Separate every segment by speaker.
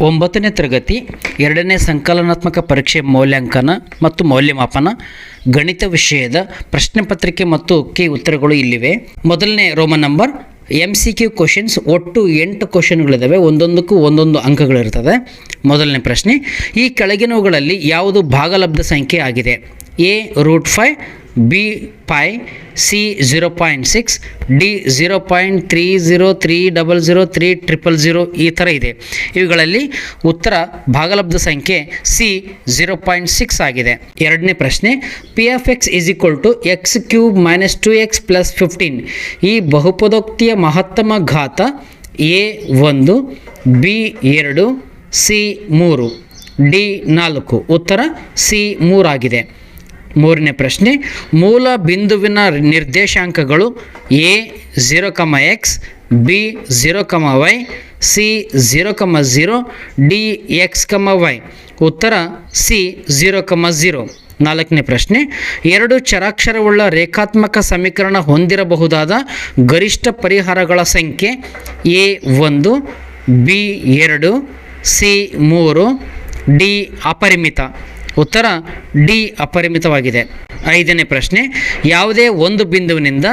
Speaker 1: 9ನೇ ತರಗತಿ 2ನೇ ಸಂಕಲನಾತ್ಮಕ ಪರೀಕ್ಷೆ ಮೌಲ್ಯಾಂಕನ ಮತ್ತು ಮೌಲ್ಯಮಾಪನ ಗಣಿತ ವಿಷಯದ ಪ್ರಶ್ನೆ ಪತ್ರಿಕೆ ಮತ್ತು ಕೀ ಉತ್ತರಗಳು ಇಲ್ಲಿವೆ. ಮೊದಲನೇ ರೋಮನ್ ನಂಬರ್ MCQ ಕ್ವಶನ್ಸ್. ಒಟ್ಟು 8 ಕ್ವಶನ್ಗಳಿದ್ದಾವೆ, ಒಂದೊಂದಕ್ಕೂ ಒಂದೊಂದು ಅಂಕಗಳಿರ್ತದೆ. ಮೊದಲನೇ ಪ್ರಶ್ನೆ, ಈ ಕೆಳಗಿನವುಗಳಲ್ಲಿ ಯಾವುದು ಭಾಗಲಬ್ಧ ಸಂಖ್ಯೆ ಆಗಿದೆ? A √5, B π, C 0.6, D 0.30300300 ಈ ಥರ ಇದೆ. ಇವುಗಳಲ್ಲಿ ಉತ್ತರ ಭಾಗಲಬ್ಧ ಸಂಖ್ಯೆ C 0.6 ಆಗಿದೆ. ಎರಡನೇ ಪ್ರಶ್ನೆ, P(x) = x³ - 2x + 15 ಈ ಬಹುಪದೋಕ್ತಿಯ ಮಹತ್ತಮ ಘಾತ A1, B2, C3, D4. ಉತ್ತರ C3 ಆಗಿದೆ. ಮೂರನೇ ಪ್ರಶ್ನೆ, ಮೂಲ ಬಿಂದುವಿನ ನಿರ್ದೇಶಾಂಕಗಳು A 0,x, B 0,y, C 0,0, D x,y. ಉತ್ತರ C 0,0. ನಾಲ್ಕನೇ ಪ್ರಶ್ನೆ, ಎರಡು ಚರಾಕ್ಷರವುಳ್ಳ ರೇಖಾತ್ಮಕ ಸಮೀಕರಣ ಹೊಂದಿರಬಹುದಾದ ಗರಿಷ್ಠ ಪರಿಹಾರಗಳ ಸಂಖ್ಯೆ A1, B2, C3, D ಅಪರಿಮಿತ. ಉತ್ತರ ಡಿ ಅಪರಿಮಿತವಾಗಿದೆ. ಐದನೇ ಪ್ರಶ್ನೆ, ಯಾವುದೇ ಒಂದು ಬಿಂದುವಿನಿಂದ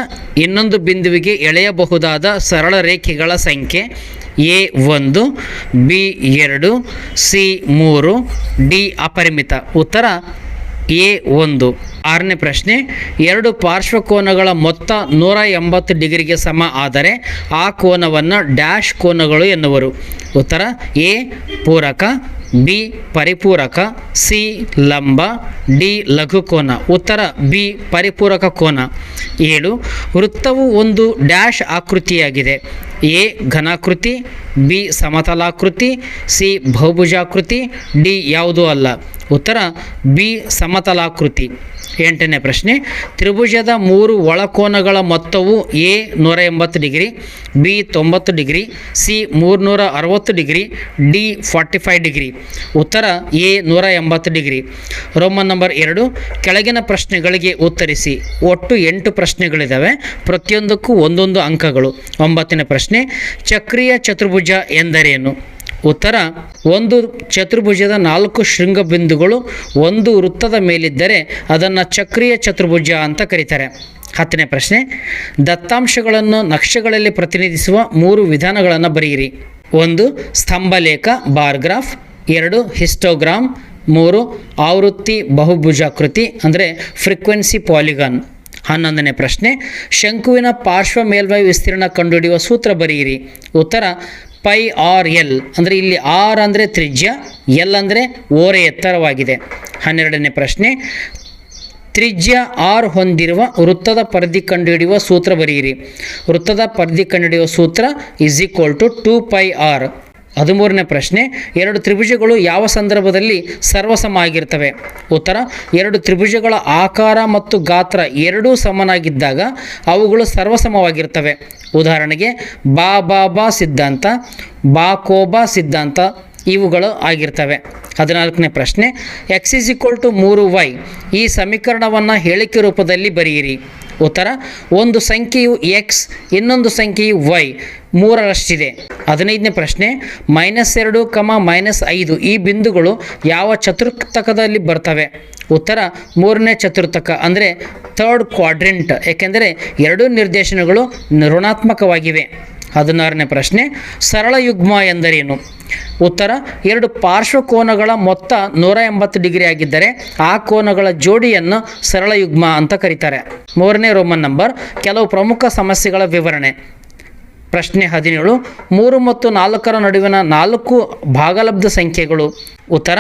Speaker 1: ಇನ್ನೊಂದು ಬಿಂದುವಿಗೆ ಎಳೆಯಬಹುದಾದ ಸರಳ ರೇಖೆಗಳ ಸಂಖ್ಯೆ A1, B2, C3, D ಅಪರಿಮಿತ. ಉತ್ತರ A1. ಆರನೇ ಪ್ರಶ್ನೆ, ಎರಡು ಪಾರ್ಶ್ವಕೋನಗಳ ಮೊತ್ತ 180 ಡಿಗ್ರಿಗೆ ಸಮ ಆದರೆ ಆ ಕೋನವನ್ನು ಡ್ಯಾಶ್ ಕೋನಗಳು ಎನ್ನುವರು. ಉತ್ತರ A ಪೂರಕ, B ಪರಿಪೂರಕ, C ಲಂಬ, D ಲಘುಕೋನ. ಉತ್ತರ B ಪರಿಪೂರಕ ಕೋನ. 7, ವೃತ್ತವು ಒಂದು ಡ್ಯಾಶ್ ಆಕೃತಿಯಾಗಿದೆ. A ಘನಾಕೃತಿ, B ಸಮತಲಾಕೃತಿ, C ಬಹುಭುಜಾಕೃತಿ, D ಯಾವುದೂ ಅಲ್ಲ. ಉತ್ತರ B ಸಮತಲಾಕೃತಿ. 8ನೇ ಪ್ರಶ್ನೆ, ತ್ರಿಭುಜದ 3 ಒಳಕೋನಗಳ ಮೊತ್ತವು A 180 degree, B 90 degree, C 360 degree, D 45 degree. ಉತ್ತರ A 180 ಡಿಗ್ರಿ. ರೋಮನ್ ನಂಬರ್ 2, ಕೆಳಗಿನ ಪ್ರಶ್ನೆಗಳಿಗೆ ಉತ್ತರಿಸಿ. ಒಟ್ಟು 8 ಪ್ರಶ್ನೆಗಳಿದ್ದಾವೆ, ಪ್ರತಿಯೊಂದಕ್ಕೂ ಒಂದೊಂದು ಅಂಕಗಳು. 9ನೇ ಪ್ರಶ್ನೆ, ಚಕ್ರೀಯ ಚತುರ್ಭುಜ ಎಂದರೇನು? ಉತ್ತರ, ಒಂದು ಚತುರ್ಭುಜದ 4 ಶೃಂಗ ಬಿಂದುಗಳು ಒಂದು ವೃತ್ತದ ಮೇಲಿದ್ದರೆ ಅದನ್ನು ಚಕ್ರೀಯ ಚತುರ್ಭುಜ ಅಂತ ಕರೀತಾರೆ. 10ನೇ ಪ್ರಶ್ನೆ, ದತ್ತಾಂಶಗಳನ್ನು ನಕ್ಷೆಗಳಲ್ಲಿ ಪ್ರತಿನಿಧಿಸುವ 3 ವಿಧಾನಗಳನ್ನು ಬರೆಯಿರಿ. 1 ಸ್ತಂಭಲೇಖ ಬಾರ್ಗ್ರಾಫ್, 2 ಹಿಸ್ಟೋಗ್ರಾಮ್, 3 ಆವೃತ್ತಿ ಬಹುಭುಜಾಕೃತಿ ಅಂದರೆ ಫ್ರೀಕ್ವೆನ್ಸಿ ಪಾಲಿಗಾನ್. 11ನೇ ಪ್ರಶ್ನೆ, ಶಂಕುವಿನ ಪಾರ್ಶ್ವ ಮೇಲ್ಮೈ ವಿಸ್ತೀರ್ಣ ಕಂಡುಹಿಡಿಯುವ ಸೂತ್ರ ಬರೆಯಿರಿ. ಉತ್ತರ πr/l. ಅಂದರೆ ಇಲ್ಲಿ r ಅಂದರೆ ತ್ರಿಜ್ಯ, L ಅಂದರೆ ಓರೆ ಎತ್ತರವಾಗಿದೆ. 12ನೇ ಪ್ರಶ್ನೆ, ತ್ರಿಜ್ಯ r ಹೊಂದಿರುವ ವೃತ್ತದ ಪರಿಧಿ ಕಂಡುಹಿಡಿಯುವ ಸೂತ್ರ ಬರೆಯಿರಿ. ವೃತ್ತದ ಪರಿಧಿ ಕಂಡುಹಿಡಿಯುವ ಸೂತ್ರ = 2πr. 13ನೇ ಪ್ರಶ್ನೆ, ಎರಡು ತ್ರಿಭುಜಗಳು ಯಾವ ಸಂದರ್ಭದಲ್ಲಿ ಸರ್ವಸಮ ಆಗಿರ್ತವೆ? ಉತ್ತರ, ಎರಡು ತ್ರಿಭುಜಗಳ ಆಕಾರ ಮತ್ತು ಗಾತ್ರ ಎರಡೂ ಸಮನಾಗಿದ್ದಾಗ ಅವುಗಳು ಸರ್ವಸಮವಾಗಿರ್ತವೆ. ಉದಾಹರಣೆಗೆ ಬಾ ಸಿದ್ಧಾಂತ, ಕೋಬಾ ಸಿದ್ಧಾಂತ ಇವುಗಳು ಆಗಿರ್ತವೆ. 14ನೇ ಪ್ರಶ್ನೆ, x = 3y ಈ ಸಮೀಕರಣವನ್ನು ಹೇಳಿಕೆ ರೂಪದಲ್ಲಿ ಬರೆಯಿರಿ. ಉತ್ತರ, ಒಂದು ಸಂಖ್ಯೆಯು x, ಇನ್ನೊಂದು ಸಂಖ್ಯೆಯು y 3ರಷ್ಟಿದೆ. 15ನೇ ಪ್ರಶ್ನೆ, -2, -5 ಈ ಬಿಂದುಗಳು ಯಾವ ಚತುರ್ಥಕದಲ್ಲಿ ಬರ್ತವೆ? ಉತ್ತರ, 3ನೇ ಚತುರ್ಥಕ ಅಂದರೆ 3rd ಕ್ವಾಡ್ರೆಂಟ್, ಏಕೆಂದರೆ ಎರಡೂ ನಿರ್ದೇಶನಗಳು ಋಣಾತ್ಮಕವಾಗಿವೆ. 16ನೇ ಪ್ರಶ್ನೆ, ಸರಳ ಯುಗ್ಮ ಎಂದರೇನು? ಉತ್ತರ, ಎರಡು ಪಾರ್ಶ್ವಕೋನಗಳ ಮೊತ್ತ 180 ಡಿಗ್ರಿ ಆಗಿದ್ದರೆ ಆ ಕೋನಗಳ ಜೋಡಿಯನ್ನು ಸರಳ ಯುಗ್ಮ ಅಂತ ಕರೀತಾರೆ. 3ನೇ ರೋಮನ್ ನಂಬರ್, ಕೆಲವು ಪ್ರಮುಖ ಸಮಸ್ಯೆಗಳ ವಿವರಣೆ. ಪ್ರಶ್ನೆ 17, 3 ಮತ್ತು 4ರ ನಡುವಿನ 4 ಭಾಗಲಬ್ಧ ಸಂಖ್ಯೆಗಳು. ಉತ್ತರ,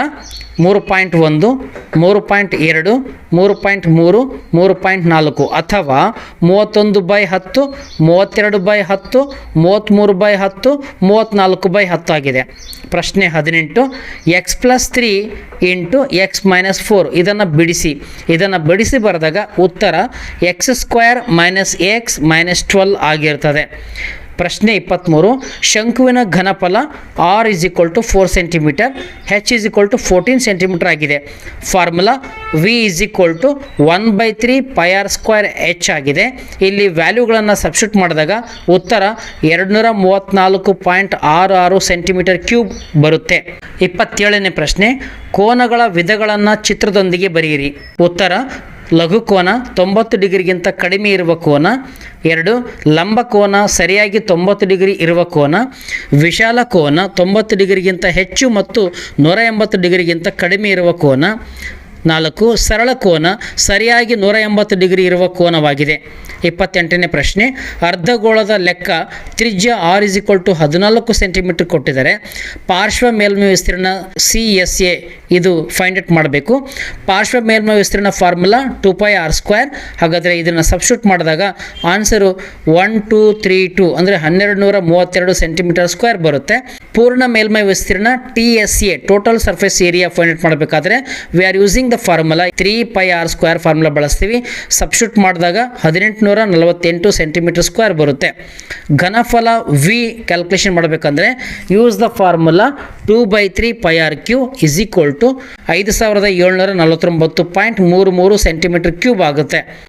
Speaker 1: 3.1, 3.2, 3.3, 3.4 ಅಥವಾ 31/10, 32/10, 33/10, 34/10 ಆಗಿದೆ. ಪ್ರಶ್ನೆ 18, x + 3 × x - 4 ಇದನ್ನು ಬಿಡಿಸಿ ಬರೆದಾಗ ಉತ್ತರ x² - x - 12 ಆಗಿರ್ತದೆ. ಪ್ರಶ್ನೆ 23, ಶಂಕುವಿನ ಘನಫಲ R is equal to 4 centimetre, H is equal to 14 centimetre ಆಗಿದೆ. Formula V is equal to 1/3 pi R square H ಆಗಿದೆ. ಇಲ್ಲಿ ವ್ಯಾಲ್ಯೂಗಳನ್ನು ಸಬ್ಸ್ಟಿಟ್ಯೂಟ್ ಮಾಡಿದಾಗ ಉತ್ತರ 234.66 ಸೆಂಟಿಮೀಟರ್ ಕ್ಯೂಬ್ ಬರುತ್ತೆ. 27ನೇ ಪ್ರಶ್ನೆ, ಕೋನಗಳ ವಿಧಗಳನ್ನು ಚಿತ್ರದೊಂದಿಗೆ ಬರೆಯಿರಿ. ಉತ್ತರ ಲಘು ಕೋನ 90 ಡಿಗ್ರಿಗಿಂತ ಕಡಿಮೆ ಇರುವ ಕೋನ, 2 ಲಂಬ ಕೋನ ಸರಿಯಾಗಿ 90 ಡಿಗ್ರಿ ಇರುವ ಕೋನ, ವಿಶಾಲ ಕೋನ 90 ಡಿಗ್ರಿಗಿಂತ ಹೆಚ್ಚು ಮತ್ತು 180 ಡಿಗ್ರಿಗಿಂತ ಕಡಿಮೆ ಇರುವ ಕೋನ, 4 ಸರಳ ಕೋನ ಸರಿಯಾಗಿ 180 ಡಿಗ್ರಿ ಇರುವ ಕೋನವಾಗಿದೆ. 28ನೇ ಪ್ರಶ್ನೆ, ಅರ್ಧಗೋಳದ ಲೆಕ್ಕ ತ್ರಿಜ್ಯ R is equal to 14 centimetre ಕೊಟ್ಟಿದ್ದಾರೆ. ಪಾರ್ಶ್ವ ಮೇಲ್ಮೈ ವಿಸ್ತೀರ್ಣ CSA ಇದು ಫೈಂಡ್ ಔಟ್ ಮಾಡಬೇಕು. ಪಾರ್ಶ್ವ ಮೇಲ್ಮೈ ವಿಸ್ತೀರ್ಣ ಫಾರ್ಮುಲಾ 2πr². ಹಾಗಾದರೆ ಇದನ್ನು ಸಬ್ಸ್ಟಿಟ್ಯೂಟ್ ಮಾಡಿದಾಗ ಆನ್ಸರು 1232 ಅಂದರೆ 1232 ಸೆಂಟಿಮೀಟರ್ ಸ್ಕ್ವೇರ್ ಬರುತ್ತೆ. ಪೂರ್ಣ ಮೇಲ್ಮೈ ವಿಸ್ತೀರ್ಣ TSA total surface area find out ಮಾಡಬೇಕಾದ್ರೆ we are using the formula 3πr² formula ಬಳಸ್ತೀವಿ. ಸಬ್ಸ್ಟಿಟ್ಯೂಟ್ ಮಾಡಿದಾಗ 1848 ಸೆಂಟಿಮೀಟರ್ ಸ್ಕ್ವೇರ್ ಬರುತ್ತೆ. ಘನಫಲ ವಿ ಕ್ಯಾಲ್ಕುಲೇಷನ್ ಮಾಡಬೇಕಂದ್ರೆ use the formula 2/3πr³ is equal to 5749.33 centimetre cube ಆಗುತ್ತೆ.